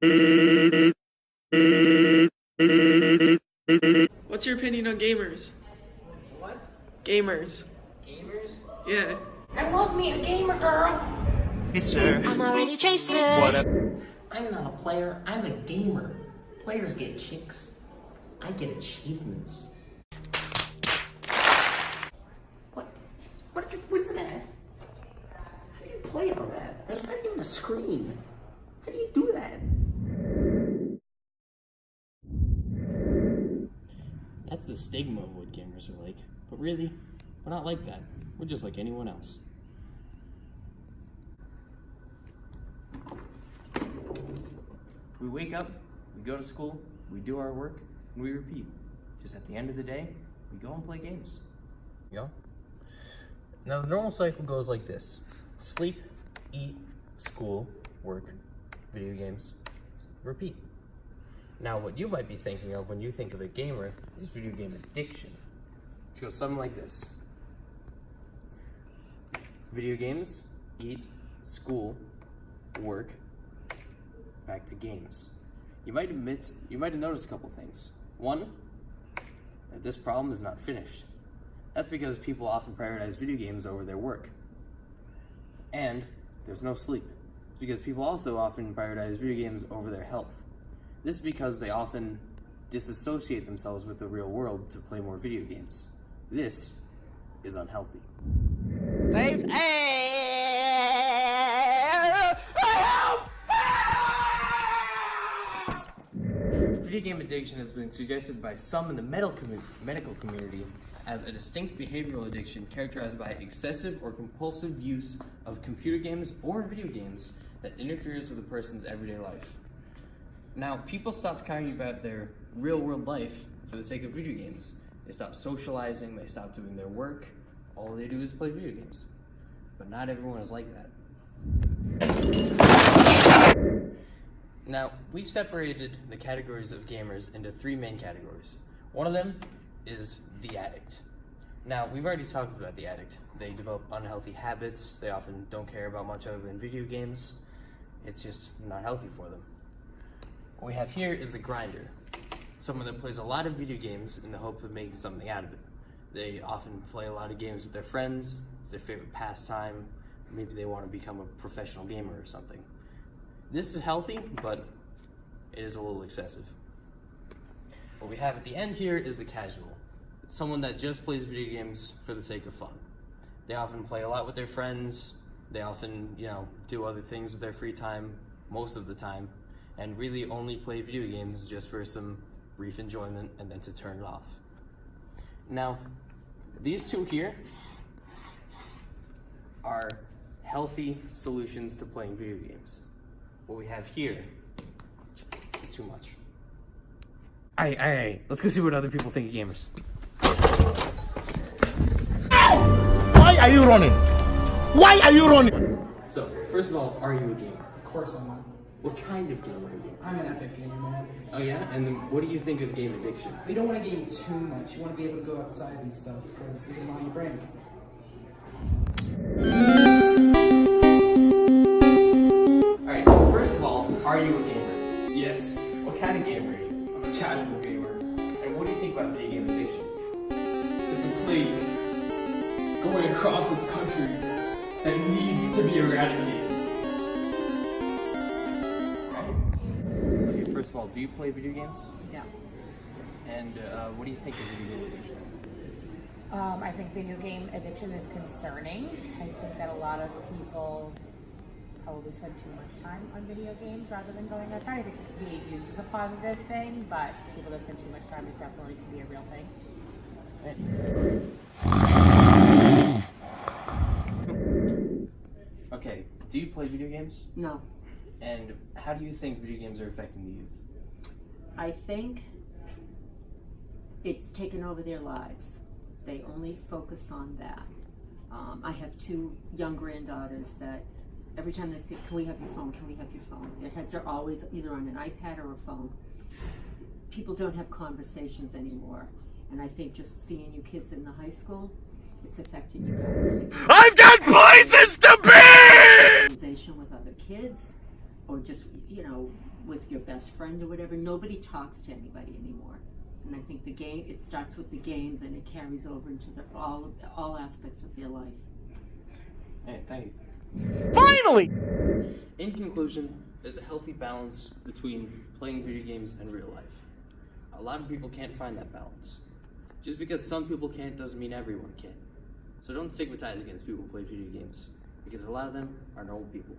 What's your opinion on gamers? What? Gamers. Gamers? Yeah. I love me a gamer girl. Hey, sir. I'm already chasing. What up? I'm not a player, I'm a gamer. Players get chicks. I get achievements. What's that? How do you play on that? There's not even a screen. How do you do that? That's the stigma of what gamers are like. But really, we're not like that. We're just like anyone else. We wake up, we go to school, we do our work, and we repeat. Just at the end of the day, we go and play games. You know? Now the normal cycle goes like this. Sleep, eat, school, work, video games, repeat. Now what you might be thinking of when you think of a gamer is video game addiction. It goes something like this. Video games, eat, school, work, back to games. You might have noticed a couple things. One, that this problem is not finished. That's because people often prioritize video games over their work. And there's no sleep. It's because people also often prioritize video games over their health. This is because they often disassociate themselves with the real world to play more video games. This is unhealthy. Video game addiction has been suggested by some in the medical community as a distinct behavioral addiction characterized by excessive or compulsive use of computer games or video games that interferes with a person's everyday life. Now, people stop caring about their real-world life for the sake of video games. They stop socializing, they stop doing their work, all they do is play video games. But not everyone is like that. Now, we've separated the categories of gamers into three main categories. One of them is the addict. Now, we've already talked about the addict. They develop unhealthy habits, they often don't care about much other than video games. It's just not healthy for them. What we have here is the grinder. Someone that plays a lot of video games in the hope of making something out of it. They often play a lot of games with their friends, it's their favorite pastime, maybe they want to become a professional gamer or something. This is healthy, but it is a little excessive. What we have at the end here is the casual. Someone that just plays video games for the sake of fun. They often play a lot with their friends, they often, do other things with their free time, most of the time, and really only play video games just for some brief enjoyment and then to turn it off. Now, these two here are healthy solutions to playing video games. What we have here is too much. Alright, let's go see what other people think of gamers. Why are you running? Why are you running? So, first of all, are you a gamer? Of course I'm not. What kind of gamer are you? I'm an epic gamer, man. Oh yeah? And then what do you think of game addiction? You don't want to game too much. You want to be able to go outside and stuff because you can mind your brain. Alright, so first of all, are you a gamer? Yes. What kind of gamer are you? I'm a casual gamer. And what do you think about video game addiction? It's a plague going across this country that needs to be eradicated. Okay, first of all, do you play video games? Yeah. And what do you think of video game addiction? I think video game addiction is concerning. I think that a lot of people probably spend too much time on video games rather than going outside. I think it could be used as a positive thing, but people that spend too much time, it definitely can be a real thing. Okay, do you play video games? No. And how do you think video games are affecting the youth? I think it's taken over their lives. They only focus on that. I have two young granddaughters that every time they say, can we have your phone, can we have your phone? Their heads are always either on an iPad or a phone. People don't have conversations anymore. And I think just seeing you kids in the high school, it's affecting you guys. I've got places to be! With other kids, or just, you know, with your best friend or whatever. Nobody talks to anybody anymore. And I think it starts with the games and it carries over into all aspects of their life. Hey, thank you. Finally! In conclusion, there's a healthy balance between playing video games and real life. A lot of people can't find that balance. Just because some people can't doesn't mean everyone can. So don't stigmatize against people who play video games, because a lot of them are normal people.